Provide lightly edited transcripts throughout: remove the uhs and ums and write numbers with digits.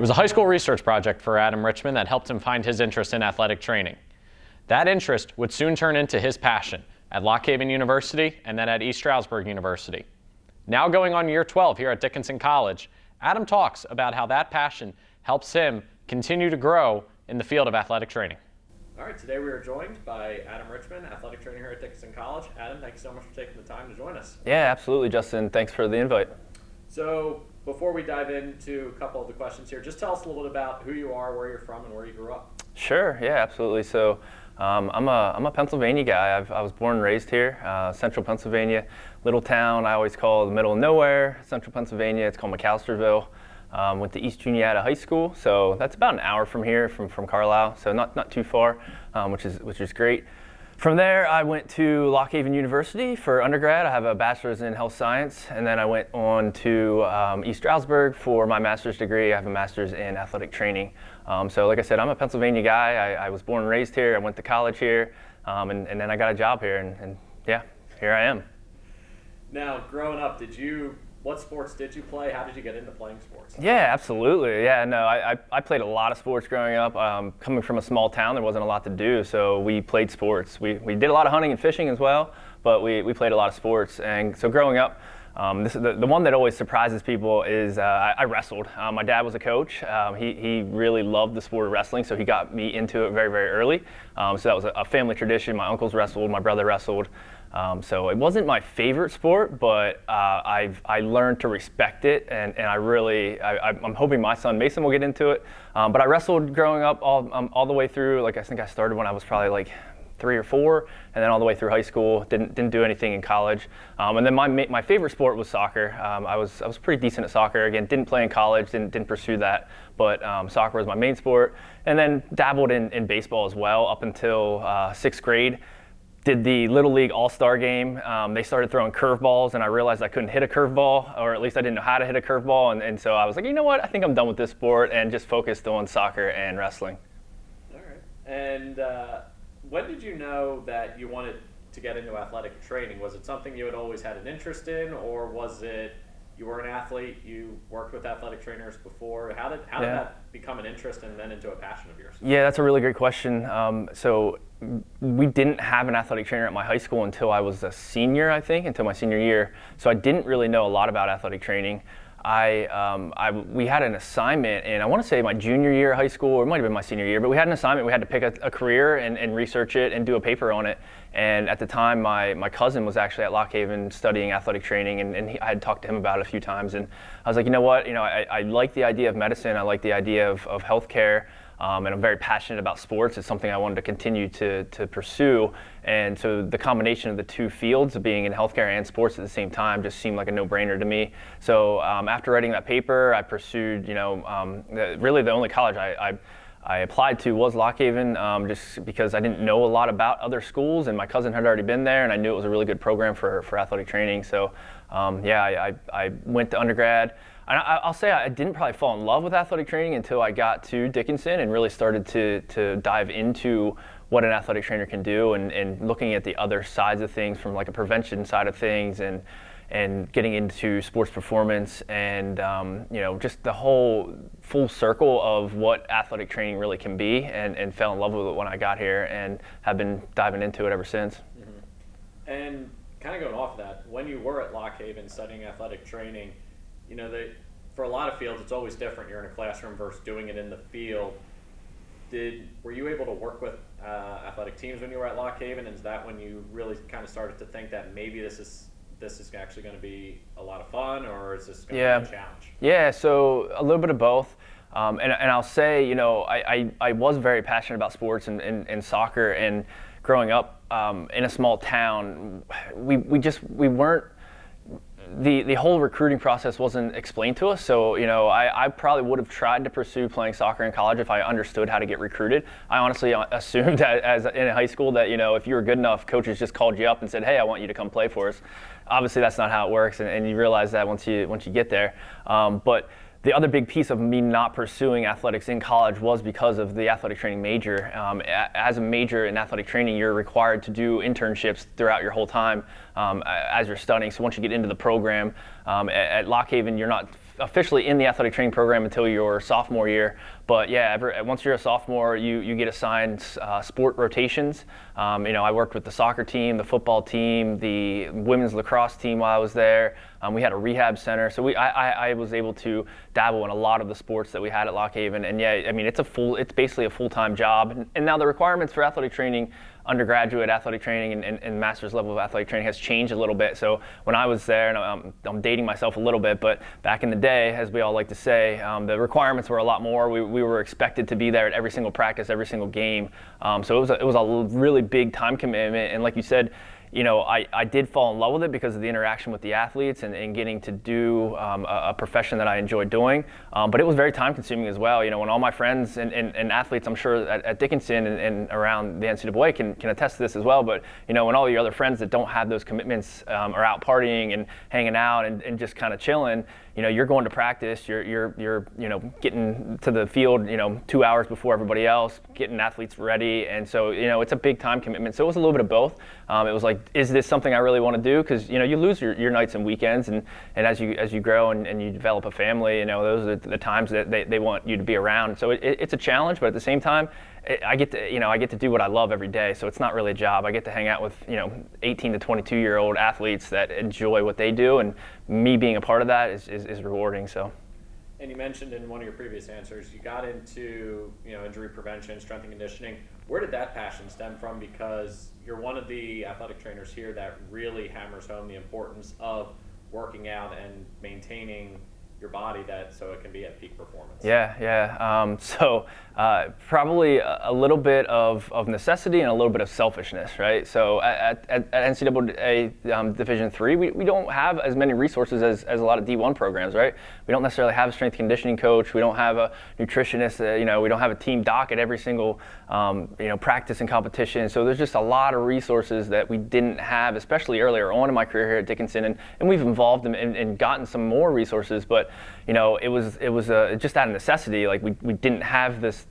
was a high school research project for Adam Richmond that helped him find his interest in athletic training. That interest would soon turn into his passion at Lock Haven University and then at East Stroudsburg University. Now going on year 12 here at Dickinson College, Adam talks about how that passion helps him continue to grow in the field of athletic training. All right, today we are joined by Adam Richmond, athletic trainer here at Dickinson College. Adam, thank you so much for taking the time to join us. Yeah, absolutely, Justin. Thanks for the invite. So before we dive into a couple of the questions here, just tell us a little bit about who you are, where you're from, and where you grew up. Sure, yeah, absolutely. So I'm a Pennsylvania guy. I was born and raised here, central Pennsylvania, little town I always call the middle of nowhere, central Pennsylvania. It's called McAllisterville. Went to East Juniata High School, so that's about an hour from here, from Carlisle, so not too far, which is great. From there, I went to Lock Haven University for undergrad. I have a bachelor's in health science, and then I went on to East Stroudsburg for my master's degree. I have a master's in athletic training. So like I said, I'm a Pennsylvania guy. I was born and raised here. I went to college here, and then I got a job here, and yeah, here I am. Now, growing up, what sports did you play? How did you get into playing sports? Yeah, absolutely. Yeah, no, I played a lot of sports growing up. Coming from a small town, there wasn't a lot to do, so we played sports. We did a lot of hunting and fishing as well, but we played a lot of sports. And so growing up, the one that always surprises people is I wrestled. My dad was a coach. He really loved the sport of wrestling, so he got me into it very, very early. So that was a family tradition. My uncles wrestled, my brother wrestled. So it wasn't my favorite sport, but I learned to respect it, and I'm hoping my son Mason will get into it. But I wrestled growing up all the way through. Like I think I started when I was probably like 3 or 4, and then all the way through high school. Didn't do anything in college. And then my favorite sport was soccer. I was pretty decent at soccer. Again, didn't play in college, didn't pursue that, but soccer was my main sport. And then dabbled in baseball as well up until 6th grade. Did the Little League All-Star game. They started throwing curveballs, and I realized I couldn't hit a curveball, or at least I didn't know how to hit a curveball. And so I was like, you know what? I think I'm done with this sport, and just focused on soccer and wrestling. All right. And when did you know that you wanted to get into athletic training? Was it something you had always had an interest in, or was it you were an athlete, you worked with athletic trainers before? How did that become an interest and then into a passion of yours? Yeah, that's a really great question. So we didn't have an athletic trainer at my high school until I was a senior, I think, until my senior year. So I didn't really know a lot about athletic training. We had an assignment in, I want to say my junior year of high school, or it might have been my senior year, but we had an assignment. We had to pick a career and research it and do a paper on it. And at the time, my cousin was actually at Lock Haven studying athletic training, and I had talked to him about it a few times. And I was like, you know what, I like the idea of medicine. I like the idea of healthcare. And I'm very passionate about sports. It's something I wanted to continue to pursue. And so the combination of the two fields of being in healthcare and sports at the same time just seemed like a no-brainer to me. So after writing that paper, I pursued, really the only college I applied to was Lock Haven, just because I didn't know a lot about other schools, and my cousin had already been there, and I knew it was a really good program for athletic training. So I went to undergrad. And I'll say I didn't probably fall in love with athletic training until I got to Dickinson and really started to dive into what an athletic trainer can do, and looking at the other sides of things from like a prevention side of things, and getting into sports performance, and just the whole full circle of what athletic training really can be, and fell in love with it when I got here, and have been diving into it ever since. Mm-hmm. And kind of going off of that, when you were at Lock Haven studying athletic training, for a lot of fields, it's always different. You're in a classroom versus doing it in the field. Were you able to work with athletic teams when you were at Lock Haven? And is that when you really kind of started to think that maybe this is actually going to be a lot of fun, or is this going to be a challenge? Yeah, so a little bit of both. And I'll say, I was very passionate about sports and soccer, and growing up in a small town, we weren't. The whole recruiting process wasn't explained to us, so I probably would have tried to pursue playing soccer in college if I understood how to get recruited. I honestly assumed that as in high school that if you were good enough, coaches just called you up and said, "Hey, I want you to come play for us." Obviously, that's not how it works, and you realize that once you get there. But the other big piece of me not pursuing athletics in college was because of the athletic training major. As a major in athletic training, you're required to do internships throughout your whole time as you're studying. So once you get into the program, at Lock Haven, you're not officially in the athletic training program until your sophomore year. But yeah, once you're a sophomore, you get assigned sport rotations. I worked with the soccer team, the football team, the women's lacrosse team while I was there. We had a rehab center, so I was able to dabble in a lot of the sports that we had at Lock Haven. And yeah, I mean, it's basically a full-time job. And now the requirements for athletic training, undergraduate athletic training and master's level of athletic training has changed a little bit. So when I was there, and I'm dating myself a little bit, but back in the day, as we all like to say, the requirements were a lot more. We were expected to be there at every single practice, every single game. So it was a really big time commitment. And like you said, I did fall in love with it because of the interaction with the athletes and getting to do a profession that I enjoyed doing. But it was very time consuming as well. When all my friends and athletes, I'm sure at Dickinson and around the NCAA can attest to this as well. But, when all your other friends that don't have those commitments are out partying and hanging out and just kind of chilling, you're going to practice, you're getting to the field, 2 hours before everybody else, getting athletes ready. And so, it's a big time commitment. So it was a little bit of both. It was like, is this something I really want to do? Because, you lose your nights and weekends. And as you grow and you develop a family, those are the times that they want you to be around. So it's a challenge, but at the same time, I get to do what I love every day. So it's not really a job. I get to hang out with 18 to 22-year-old athletes that enjoy what they do, and me being a part of that is rewarding. So. And you mentioned in one of your previous answers, you got into injury prevention, strength and conditioning. Where did that passion stem from? Because you're one of the athletic trainers here that really hammers home the importance of working out and maintaining your body so it can be at peak performance. Yeah. So probably a little bit of necessity and a little bit of selfishness, right? So at NCAA Division III, we don't have as many resources as a lot of D1 programs, right? We don't necessarily have a strength conditioning coach. We don't have a nutritionist. We don't have a team doc at every single practice and competition. So there's just a lot of resources that we didn't have, especially earlier on in my career here at Dickinson, and we've evolved and gotten some more resources. But it was just out of necessity. Like we didn't have this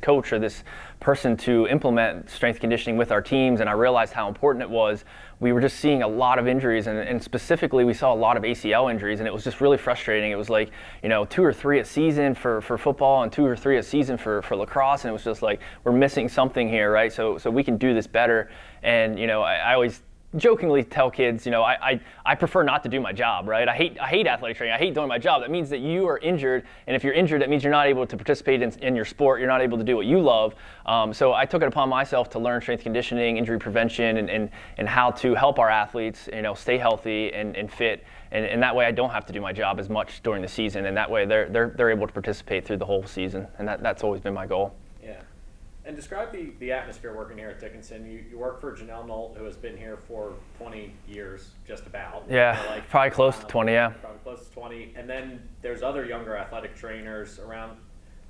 coach or this person to implement strength conditioning with our teams, and I realized how important it was. We were just seeing a lot of injuries, and specifically we saw a lot of ACL injuries, and it was just really frustrating. It was like 2 or 3 a season for football and 2 or 3 a season for lacrosse, and it was just like, we're missing something here, right? So we can do this better. And I always jokingly tell kids, I prefer not to do my job, right? I hate athletic training. I hate doing my job. That means that you are injured, and if you're injured, that means you're not able to participate in your sport. You're not able to do what you love. So I took it upon myself to learn strength conditioning, injury prevention, and how to help our athletes, stay healthy and fit. And that way I don't have to do my job as much during the season, and that way they're able to participate through the whole season. And that's always been my goal. Yeah. And describe the atmosphere working here at Dickinson. You work for Janelle Nolt, who has been here for 20 years, just about. Yeah, probably close to 20, yeah. Probably close to 20. And then there's other younger athletic trainers around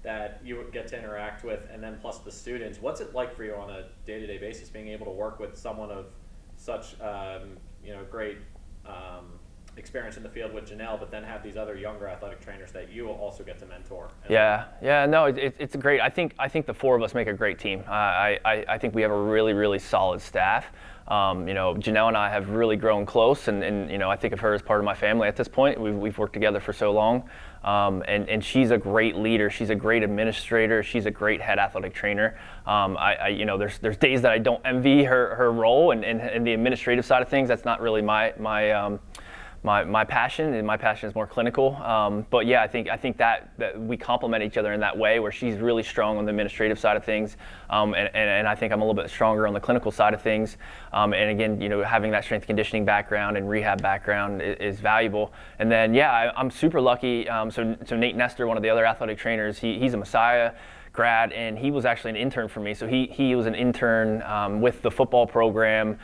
that you would get to interact with, and then plus the students. What's it like for you on a day-to-day basis, being able to work with someone of such great experience in the field with Janelle, but then have these other younger athletic trainers that you will also get to mentor? No, it's great. I think the 4 of us make a great team. I think we have a really, really solid staff. Janelle and I have really grown close, and I think of her as part of my family at this point. We've worked together for so long, and she's a great leader. She's a great administrator. She's a great head athletic trainer. There's days that I don't envy her role and the administrative side of things. That's not really my passion, and my passion is more clinical. But yeah, I think that we complement each other in that way, where she's really strong on the administrative side of things, and I think I'm a little bit stronger on the clinical side of things. And again, having that strength conditioning background and rehab background is valuable. And then I'm super lucky. So Nate Nestor, one of the other athletic trainers, he's a Messiah grad, and he was actually an intern for me. So he was an intern with the football program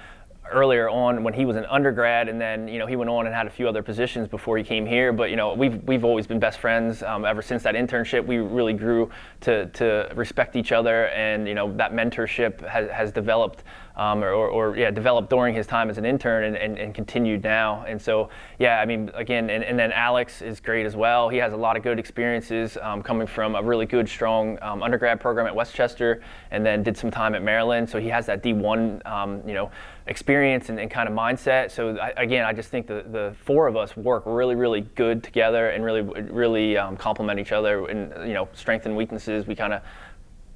earlier on when he was an undergrad, and then he went on and had a few other positions before he came here. But we've always been best friends ever since that internship. We really grew to respect each other, and that mentorship has developed or developed during his time as an intern and continued now. And so, yeah, I mean, again, and then Alex is great as well. He has a lot of good experiences coming from a really good, strong undergrad program at Westchester, and then did some time at Maryland. So he has that D1, experience and kind of mindset. So again, I just think the four of us work really, really good together and really complement each other, and strengths and weaknesses. We kind of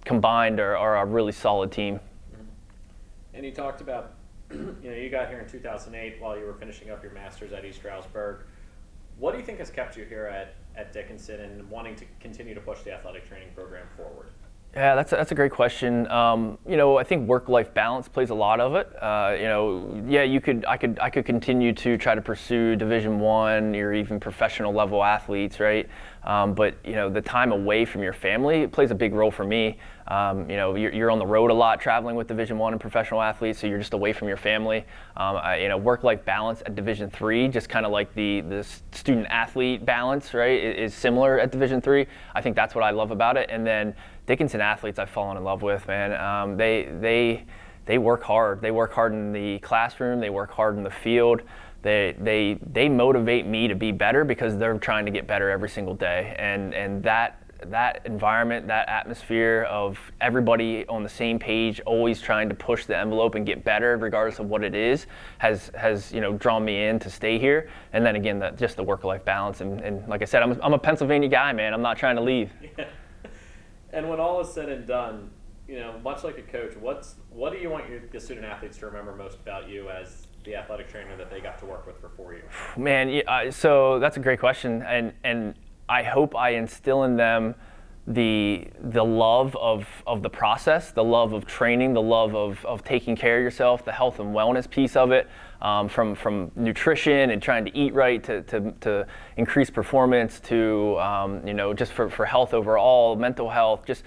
combined are a really solid team. And you talked about, you got here in 2008 while you were finishing up your master's at East Stroudsburg. What do you think has kept you here at Dickinson and wanting to continue to push the athletic training program forward? Yeah, that's a great question. I think work-life balance plays a lot of it. I could continue to try to pursue Division I or even professional level athletes, right? But the time away from your family plays a big role for me. You're on the road a lot, traveling with Division I and professional athletes, so you're just away from your family. Work-life balance at Division III, just kind of like the student-athlete balance, right, is similar at Division III. I think that's what I love about it. And then Dickinson athletes I've fallen in love with, man. They work hard. They work hard in the classroom. They work hard in the field. They motivate me to be better because they're trying to get better every single day. And that environment, that atmosphere of everybody on the same page, always trying to push the envelope and get better regardless of what it is, has drawn me in to stay here. And then again, just the work-life balance. And like I said, I'm a Pennsylvania guy, man. I'm not trying to leave. Yeah. And when all is said and done, much like a coach, what do you want the student athletes to remember most about you as the athletic trainer that they got to work with for 4 years? Man, so that's a great question, and I hope I instill in them the love of the process, the love of training, the love of taking care of yourself, the health and wellness piece of it, from nutrition and trying to eat right to increase performance to just for health overall, mental health. Just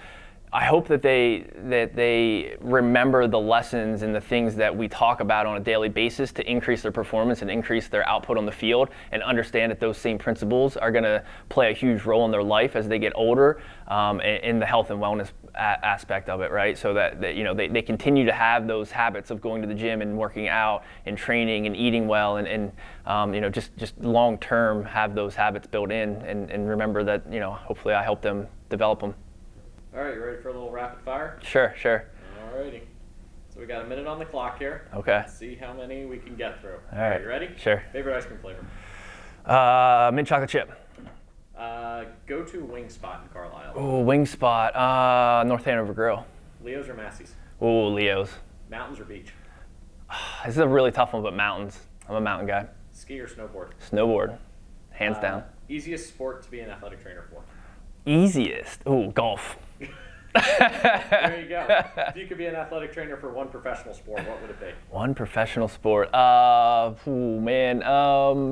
I hope that they remember the lessons and the things that we talk about on a daily basis to increase their performance and increase their output on the field, and understand that those same principles are going to play a huge role in their life as they get older, in the health and wellness aspect of it, right? So that they continue to have those habits of going to the gym and working out and training and eating well, and just long term have those habits built in, and remember that hopefully I help them develop them. All right, you ready for a little rapid fire? Sure. All righty. So we got a minute on the clock here. Okay. Let's see how many we can get through. All right. You ready? Sure. Favorite ice cream flavor? Mint chocolate chip. Go-to wing spot in Carlisle? Oh, wing spot. North Hanover Grill. Leo's or Massey's? Oh, Leo's. Mountains or beach? This is a really tough one, but mountains. I'm a mountain guy. Ski or snowboard? Snowboard. Hands down. Easiest sport to be an athletic trainer for? Easiest? Oh, golf. There you go. If you could be an athletic trainer for one professional sport, what would it be? One professional sport.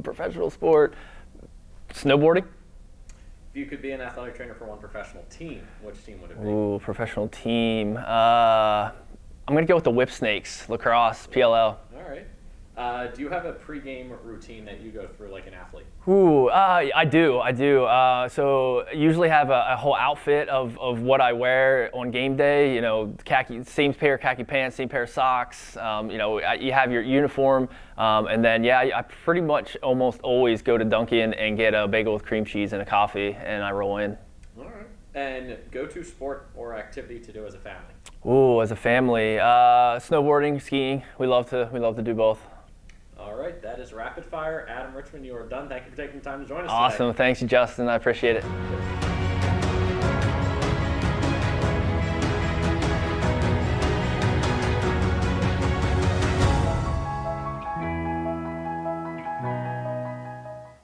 Professional sport. Snowboarding. If you could be an athletic trainer for one professional team, which team would it be? Ooh, professional team. I'm going to go with the Whip Snakes, lacrosse, PLL. All right. Do you have a pregame routine that you go through like an athlete? Ooh, I do. So usually have a whole outfit of what I wear on game day. Khaki, same pair of khaki pants, same pair of socks. You have your uniform, and then I pretty much almost always go to Dunkin' and get a bagel with cream cheese and a coffee, and I roll in. All right. And go-to sport or activity to do as a family? Ooh, as a family, snowboarding, skiing. We love to do both. All right, that is rapid fire. Adam Richmond, you are done. Thank you for taking the time to join us Awesome. today. Thanks, Justin. I appreciate it.